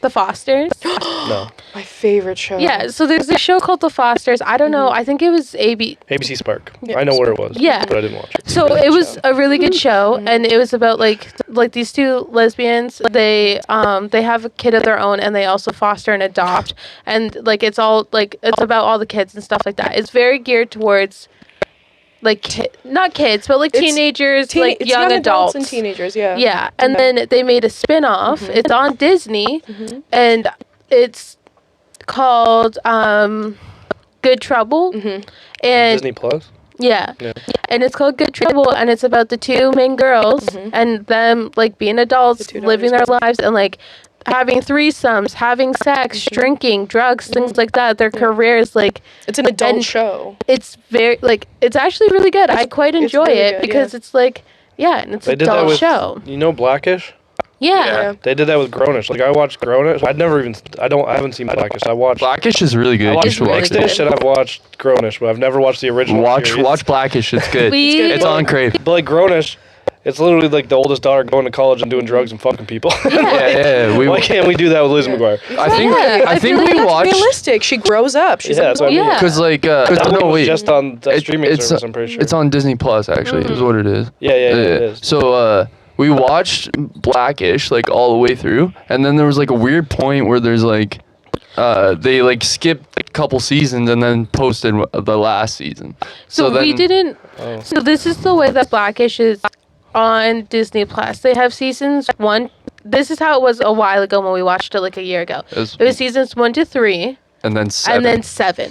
The Fosters? No, My favorite show. Yeah, so there's a show called The Fosters. I don't know. I think it was ABC Spark. Yeah, I know where it was. Yeah. but I didn't watch it. So it was a really good show, and it was about like these two lesbians. They have a kid of their own, and they also foster and adopt, and like it's all like it's about all the kids and stuff like that. It's very geared towards like not kids, but like It's teenagers, It's like young adults. and teenagers. Yeah. Yeah, and then they made a spin-off. It's on Disney, and it's called Good Trouble, and Disney Plus. yeah. Yeah. And it's called Good Trouble, and it's about the two main girls and them like being adults, two living their daughters, lives, and like having threesomes, having sex, drinking, drugs, things like that. Their careers, like It's an adult And- show. it's very like it's actually really good. I quite it's enjoy really it good, because yeah. it's like and it's They an did that adult with show. You know Blackish. Yeah. Yeah. They did that with Grownish. Like I watched Grownish. I haven't seen Blackish. I watched. Blackish is really good. I You watched It's should really watch good. Mixed-ish and I've watched Grownish, but I've never watched the original. Watch series. watch Blackish. It's good. We- It's on Crave. But like Grownish, it's literally like the oldest daughter going to college and doing drugs and fucking people. Yeah. Why can't we do that with Liz McGuire? I think Yeah, I think feel like we that's watched Realistic. She grows up. She's Yeah, that's what I mean. Yeah. because like That one no was wait. just on the streaming it's service. I'm pretty sure. it's on Disney Plus actually. Is what it is. Yeah, it is. So we watched Blackish like all the way through, and then there was like a weird point where there's like they like skipped a couple seasons and then posted the last season. So we then- didn't. Oh. So this is the way that Blackish is on Disney Plus. They have seasons 1. This is how it was a while ago when we watched it like a year ago. It It was seasons 1 to 3, and then 7. and then 7.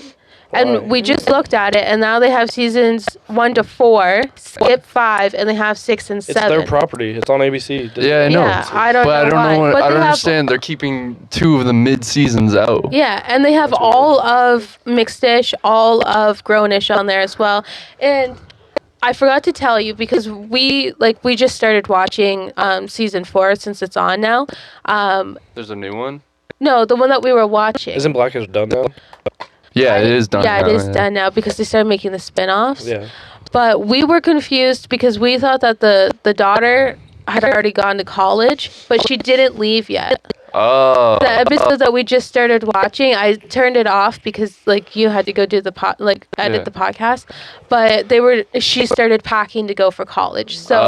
Why? And we just looked at it, and now they have seasons 1 to 4, skip 5, and they have 6 and It's 7. their property. It's on ABC. Yeah, I know. Yeah, I don't but know I don't why. know. But I they don't have- understand. They're keeping 2 of the mid seasons out. Yeah, and they have all of Mixed-ish, all of Grownish on there as well. And I forgot to tell you because we just started watching season 4 since it's on now. There's a new one. No, the one that we were watching. Isn't Blackish done now? Yeah, it is done. Yeah, now, it is done now because they started making the spin-offs. Yeah. But we were confused because we thought that the daughter had already gone to college, but she didn't leave yet. Oh. The episode that we just started watching, I turned it off because like you had to go do the edit the podcast. But she started packing to go for college. So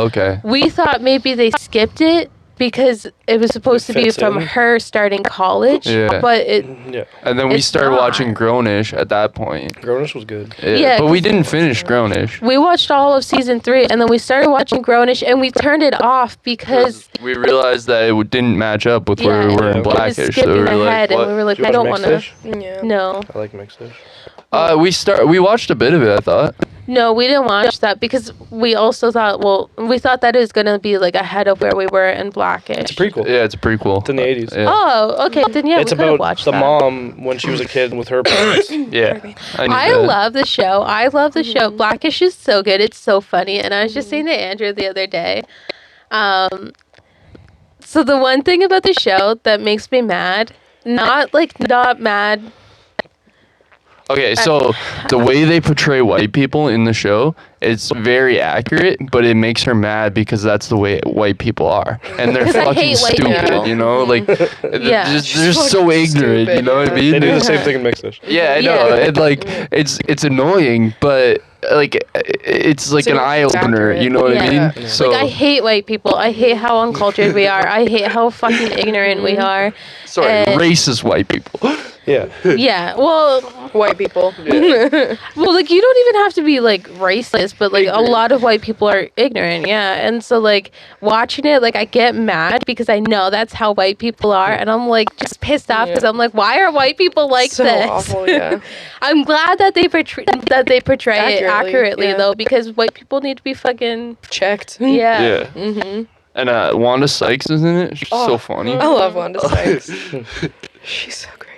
Okay. we thought maybe they skipped it because it was supposed to be fits from in. her starting college. Yeah. But it Yeah. And then we It's started not. watching Grownish at that point. Grownish was good. Yeah, But we 'cause- didn't finish Grownish. we watched all of season 3 and then we started watching Grownish and we turned it off because We realized that it didn't match up with where we Yeah. were in Yeah. it was Blackish. So skipping we were like, ahead and we what? were like, Did you I don't watch want Mixed to. Dish? Yeah. No. I like Mixed Dish. We watched a bit of it, I thought. No, we didn't watch that because we also thought, we thought that it was going to be like ahead of where we were in Blackish. It's a prequel. Yeah, it's a prequel. It's in the 80s. Yeah. Oh, okay. Then yeah, It's we could have about watched the that. mom when she was a kid with her parents. Yeah. I knew that. love the show. I love the show. Blackish is so good. It's so funny. And I was just saying to Andrew the other day. So the one thing about the show that makes me mad, not mad. Okay, so the way they portray white people in the show, it's very accurate, but it makes her mad because that's the way white people are, and they're 'Cause I fucking hate white stupid. people. You know, like Yeah. they're just so Fucking ignorant. You stupid, know what I yeah. mean? They do the same thing in Mixed Dish. Yeah, I know. Yeah. And like it's annoying, but like it's like an eye opener. accurate. You know what I Yeah. mean? So Like I hate white people. I hate how uncultured we are. I hate how fucking ignorant we are. sorry, and- racist white people. Yeah. Yeah. Well, White people. like you don't even have to be like racist, but like a lot of white people are ignorant. Yeah. And so like watching it, like I get mad because I know that's how white people are, and I'm like just pissed off because I'm like, why are white people like So this? awful, yeah. I'm glad that they portray it accurately yeah. though, because white people need to be fucking Checked. yeah. Mm-hmm. And Wanda Sykes is in it. She's so funny. I love Wanda Sykes. She's so great.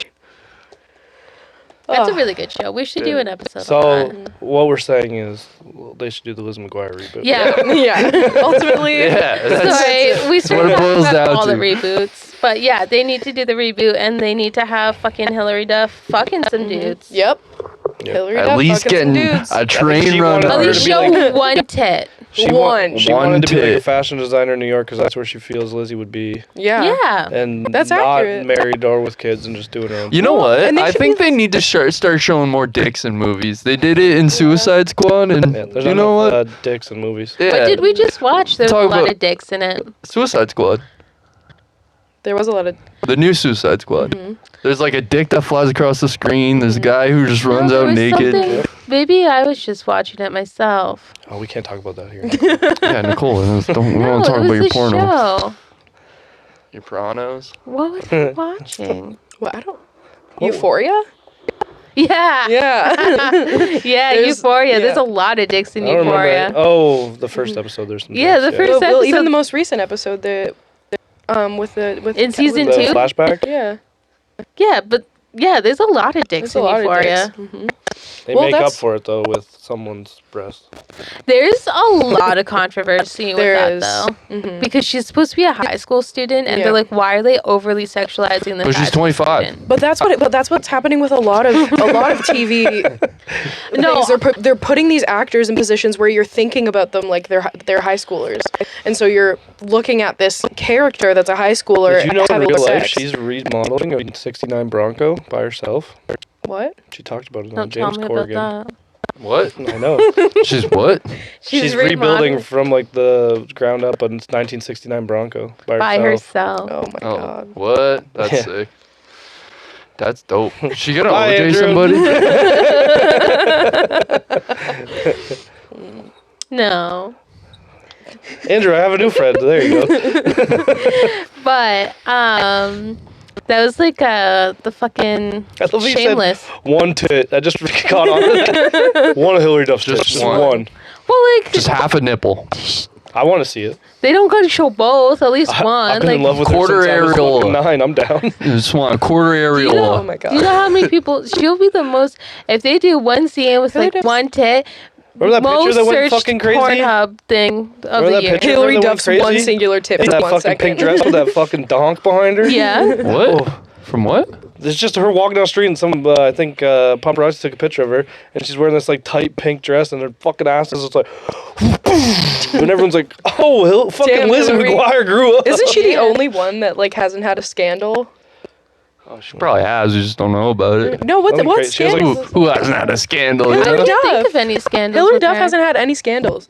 That's a Oh. really good show. We should do an episode. So on that. what we're saying is they should do the Lizzie McGuire reboot. Yeah. Yeah. Ultimately. Yeah, that's Sorry, we started what it talking boils about down all the to. reboots, but yeah, they need to do the reboot, and they need to have fucking Hillary Duff fucking some dudes. Yep. Yep. Hillary at Duff least fucking some getting dudes. a train she run. wanted At her on least to be show like- one tit. She One. She One wanted to be like a tit. fashion designer in New York because that's where she feels Lizzie would be, Yeah. Yeah. and That's not accurate. married or with kids and just doing her own. You know what? and they I should think be- they need to start showing more dicks in movies. They did it in Suicide Squad, and Yeah, there's you know enough, what? dicks in movies. Yeah, What did we just watch? There's a Talk lot about- of dicks in it. Suicide Squad. There was a lot of. The new Suicide Squad. Mm-hmm. There's like a dick that flies across the screen. There's a guy who just runs No, there out was naked. something- Maybe I was just watching it myself. Oh, we can't talk about that here. Yeah, Nicole, we don't No, talk it about was your a porno. show. Your pornos. What was I watching? What? I don't. Euphoria? Yeah. Yeah. Yeah, There's- Euphoria. There's yeah. a lot of dicks in I don't remember. Euphoria. Oh, the first episode. There's some. Yeah, dicks, the first well, even episode- the most recent episode, with In season The two? flashback. Yeah. Yeah, but yeah, there's a lot of dicks There's a in lot Euphoria. of dicks. Hmm. They Well, make up that's- for it though with someone's breast. There's a lot of controversy with There that is. though. Mhm. Because she's supposed to be a high school student and Yeah. they're like, why are they overly sexualizing this? But she's 25. But that's what's happening with a lot of TV. No. things. They're putting these actors in positions where you're thinking about them like they're high schoolers, and so you're looking at this character that's a high schooler. Did you know in having real life sex. she's remodeling a '69 Bronco by herself? What? She talked about it on Don't tell James me Corrigan. about that. What? I know. She's what? She's rebuilding remodeling from like the ground up a 1969 Bronco by by herself. herself. Oh my Oh, god. what? That's Yeah. sick. That's dope. She gonna Bye, OJ Andrew. somebody? No. Andrew, I have a new friend. There you go. But that was like the fucking I love that you said Shameless. one tit. I just caught on to that. One of Hillary Duff's Just tits. Just one. one. Well, like Just half a nipple. I want to see it. they don't gotta show both. At least one. I've been like, in love with quarter her since I was areola. fucking 9. I'm down. You just want a quarter Do you know- Oh areola. my god. Do you know how many people? She'll be the most. If they do one scene with Hillary like Duff's- one tit, Remember that picture most that went searched fucking crazy? Pornhub thing of Remember the that year. picture? Hillary Remember that Duff's went one crazy? singular tip That for fucking 1 second. pink dress with that fucking donk behind her. Yeah. What? Oh, From what? It's just her walking down the street and some, I think, paparazzi took a picture of her, and she's wearing this, like, tight pink dress, and her fucking ass is just like, and everyone's like, oh, fucking Damn, Lizzie Hillary. McGuire grew up. Isn't she the only one that like hasn't had a scandal? Oh, she probably has. You just don't know about it. No, what Nothing what crazy. She has, like, scandals? Who hasn't had a scandal? Hillary You know? Duff. Think of any scandals. Hillary with Duff her. hasn't had any scandals.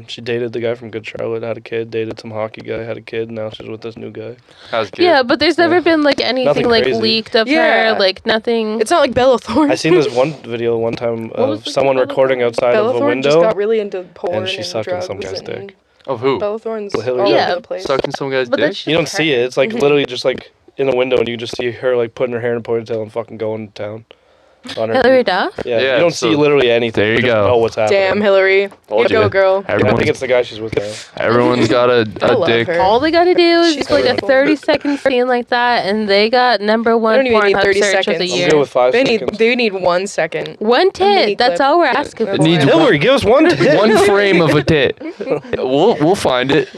She dated the guy from Good Charlotte, had a kid, dated some hockey guy, had a kid, now she's with this new guy. How's it? Yeah, but there's never been like anything Nothing like crazy. leaked of Yeah. her, like nothing. It's not like Bella Thorne. I seen this one video one time was of the someone Bella recording outside Bella of a Thorne just window. got really into porn and she's sucking drugs some guy's and dick. Of who? Bella Thorne's Well, Hillary all Duff. over Yeah. the place. Sucking some guy's But dick? that's You don't see it. It's like Mhm. literally just like in a window, and you just see her like putting her hair in a ponytail and fucking going to town. On her. Hillary Duff. Yeah, Yeah, you don't so see literally anything. there you You just go. know what's happening. Damn, Hillary. Told You go, ya. girl. I Everyone's, think it's the guy she's with now. everyone's got I a love dick. her. All they gotta do is She's like a beautiful. 30-second scene like that, and they got number I one don't even need Pornhub 30 search of seconds. the I'm year. good with 5 They seconds. need 1 second. One mini tit. That's clip. all we're asking for. That's needs all I- Hillary, give us one tip. One frame of a tit. We'll find it.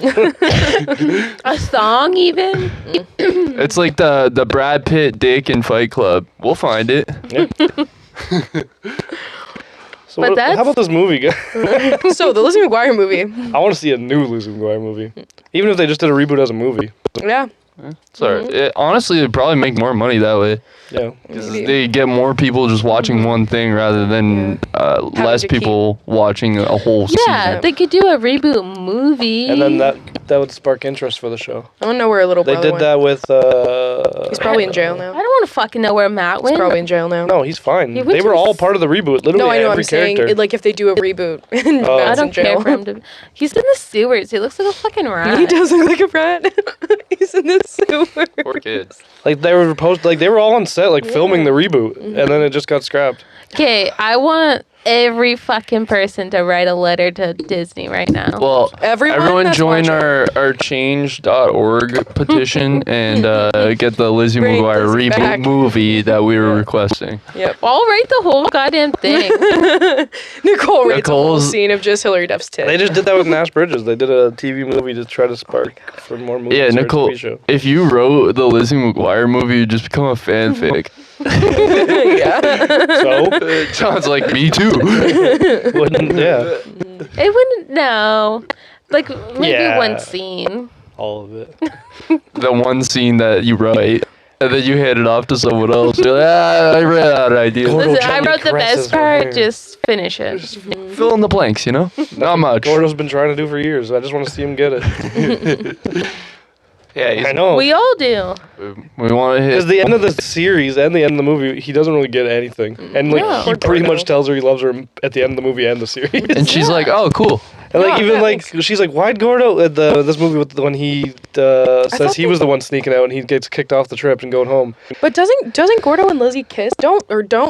A song even. It's like the Brad Pitt dick in Fight Club. We'll find it. So But how about this movie, guys? So the Lizzie McGuire movie. I want to see a new Lizzie McGuire movie, even if they just did a reboot as a movie. Yeah. Sorry. Honestly, it'd probably make more money that way. Yeah, 'Cause Maybe. they get more people just watching one thing rather than less to keep- people watching a whole Yeah, season. they could do a reboot movie. and then that would spark interest for the show. I don't know where her little They brother did went. that with. He's probably in jail I now. don't want to fucking know where Matt He's went. probably in jail now. No, he's fine. He went They to were all s- part of the reboot. Literally No, I know. every I'm saying character. like if they do a reboot and Oh. I Matt's in don't care jail. for him to. He's in the sewers. He looks like a fucking rat. He does look like a rat. He's in the sewer. Poor kids. Like they were they were all on set like filming the reboot, and then it just got scrapped. Okay, I want every fucking person to write a letter to Disney right now. Well, everyone that's join watching. our change.org petition and get the Lizzie Bring McGuire Lizzie reboot back. movie that we were requesting. Yep. I'll write the whole goddamn thing. Nicole rates a whole Nicole's- scene of just Hillary Duff's tit. They just did that with Nash Bridges. They did a TV movie to try to spark for more movies. Yeah, or a Nicole, TV show. if you wrote the Lizzie McGuire movie, you'd just become a fanfic. yeah. So Sounds like me too. wouldn't It wouldn't. No, like maybe Yeah. one scene. all of it. The one scene that you write, and then you hand it off to someone else. You're like, I ran out of ideas. Gordo Listen, I gently wrote the caresses best her part. hair. Just finish it. Fill in the blanks, you know? Not much. Gordo's been trying to do for years. I just want to see him get it. Yeah, I know. We all do. we want to Because hit. the end of the series and the end of the movie, he doesn't really get anything, and like No. he pretty much tells her he loves her at the end of the movie and the series. And she's like, oh, cool. And like Yeah, even yeah, like she's like, why'd Gordo this movie with when he says thought he was the one sneaking out and he gets kicked off the trip and going home. But doesn't Gordo and Lizzie kiss? Don't Gordo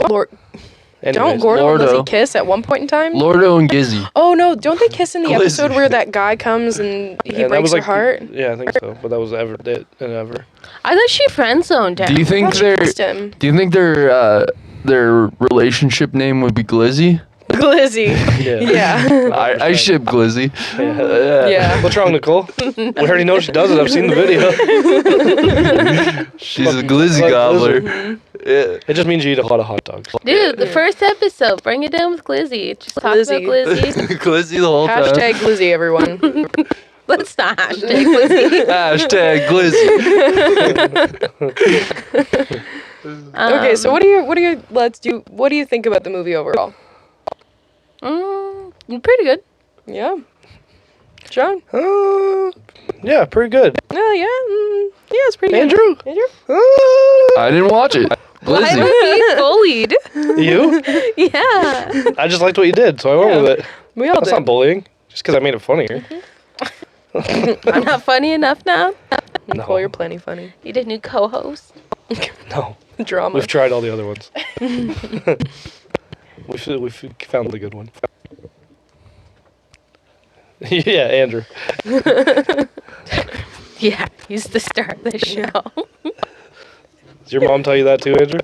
Anyways, and Lordo. Lizzie kiss at one point in time? Lordo and Gizzy. Oh no! Don't they kiss in the Glizzy. episode where that guy comes and he and that breaks was her like heart? Yeah, I think so. But that was ever it and ever. I thought she friend zoned him. Do you think I thought she their kissed him. Do you think their relationship name would be Glizzy? Glizzy. Yeah. Yeah. I ship Glizzy. Yeah. What's wrong, Nicole? We already know she does it. I've seen the video. She's a Glizzy Like gobbler. Glizzy. Yeah. It just means you eat a lot of hot dogs. Dude, the first episode, bring it down with Glizzy. Just talk Glizzy. about Glizzy. Glizzy the whole time. Hashtag Glizzy, everyone. Let's not hashtag Glizzy. Hashtag Glizzy. Okay, so what do you think about the movie overall? Pretty good. Yeah. John? Yeah, pretty good. Oh yeah. Yeah, it's pretty good. Andrew? Andrew? I didn't watch it. Why Glizzy. would be bullied? You? Yeah. I just liked what you did, so I went with it. We all That's not did. bullying. Just because I made it funnier. I'm not funny enough now. Nicole, you're plenty funny. Need a new co-host. No. Drama. We've tried all the other ones. we've found the good one. Yeah, Andrew. Yeah, he's the star of the show. Does your mom tell you that too, Andrew?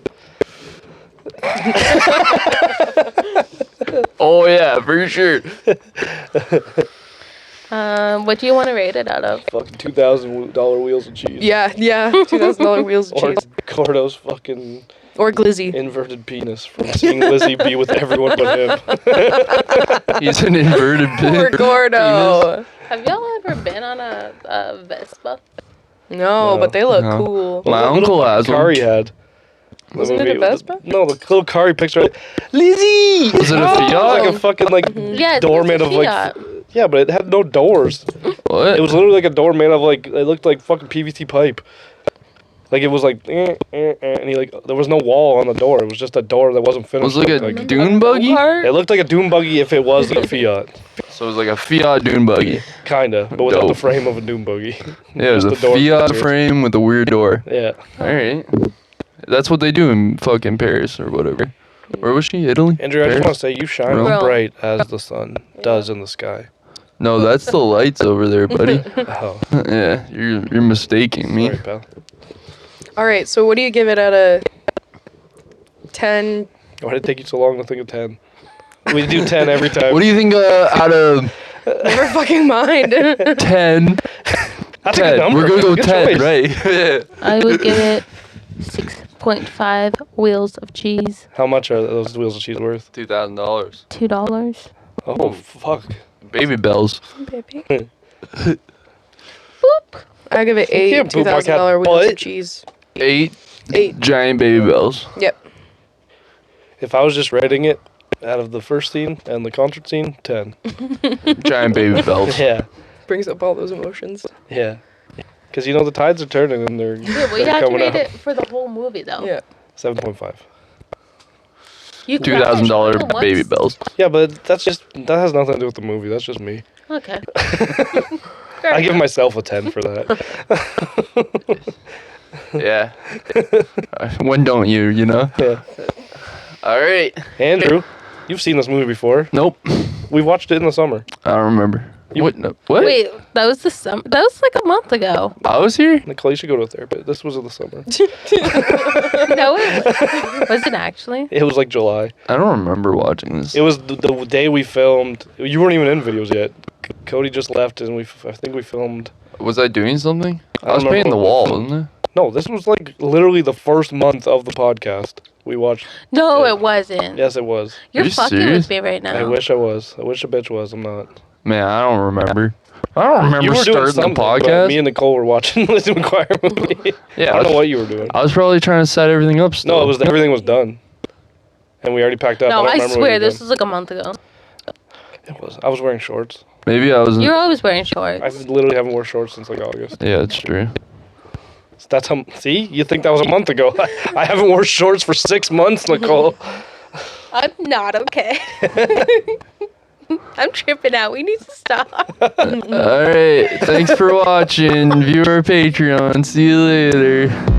Oh yeah, for sure. What do you want to rate it out of? Fucking $2,000 wheels of cheese. Yeah, $2,000 wheels of Or cheese. Gordo's fucking Or glizzy. inverted penis from seeing Lizzie be with everyone but him. He's an inverted Poor Gordo. Have y'all ever been on a Vespa? No, No. but they look No. cool. My What the uncle fucking has one. car he had. The Wasn't it a movie- Vespa? No, the little car he picture. Lizzie! Was it a Fiat? It was like a fucking Yeah, it's door a made of like. Fiat. Yeah, but it had no doors. What? It was literally like a door made of like, it looked like fucking PVC pipe. Like it was like, and he like, there was no wall on the door. It was just a door that wasn't finished. Was it like a Like, dune buggy? it looked like a dune buggy if it was a Fiat. So it was like a Fiat dune buggy. Kinda, but without the Dope. frame of a dune buggy. Yeah, it was a Just the door Fiat features. frame with a weird door. Yeah. Alright. That's what they do in fucking Paris or whatever. Where was she? Italy? Andrew, I just Paris? want to say you shine Rome. as bright as the sun does in the sky. No, that's the lights over there, buddy. Oh, Yeah, you're mistaking me. sorry, pal. All right, so what do you give it out of 10? Why did it take you so long to think of 10? We do 10 every time. What do you think out of Never fucking mind. 10? That's a good 10. number. We're gonna go Good 10, choice. right? Yeah. I would give it 6.5 wheels of cheese. How much are those wheels of cheese worth? $2,000. $2. Oh, fuck. Baby bells. Baby. Boop. I give it You 8 can't poop my cat $2,000 wheels butt. of cheese. 8 8. giant baby bells. Yep. If I was just rating it out of the first scene and the concert scene, 10. Giant baby bells. Yeah, Brings up all those emotions. yeah. Because you know the tides are turning and they're, Yeah, well, you they're have to coming rate out. it for the whole movie, though. Yeah. 7.5. You $2,000 baby bells. Yeah, but that has nothing to do with the movie. That's just me. Okay. I give myself a 10 for that. Yeah. When don't you, you know? Yeah. All right. Andrew, you've seen this movie before. Nope. We watched it in the summer. I don't remember. What? No, what? Wait, that was the summer. That was like a month ago. I was here? Nicole, you should go to a therapist. This was in the summer. No, it was it actually? It was like July. I don't remember watching this. It was the day we filmed. You weren't even in videos yet. Cody just left, and I think we filmed. Was I doing something? I I was don't painting the remember. wall, wasn't I? No, this was like literally the first month of the podcast. We watched. No, Yeah. it wasn't. Yes, it was. You're Are you fucking serious? with me right now. I wish I was. I wish a bitch was. I'm not. Man, I don't remember. I don't remember You were doing starting the something, but podcast. me and Nicole were watching Lizzie McGuire movie. Yeah, I don't know what you were doing. I was probably trying to set everything up still. No, it was everything was done, and we already packed up. No, don't I remember what swear you this did. was like a month ago. It was. I was wearing shorts. Maybe I wasn't. You're always wearing shorts. I literally haven't worn shorts since like August. Yeah, it's true. That's how. See, you think that was a month ago? I haven't worn shorts for 6 months, Nicole. I'm not okay. I'm tripping out. We need to stop. All right. Thanks for watching. View our Patreon. See you later.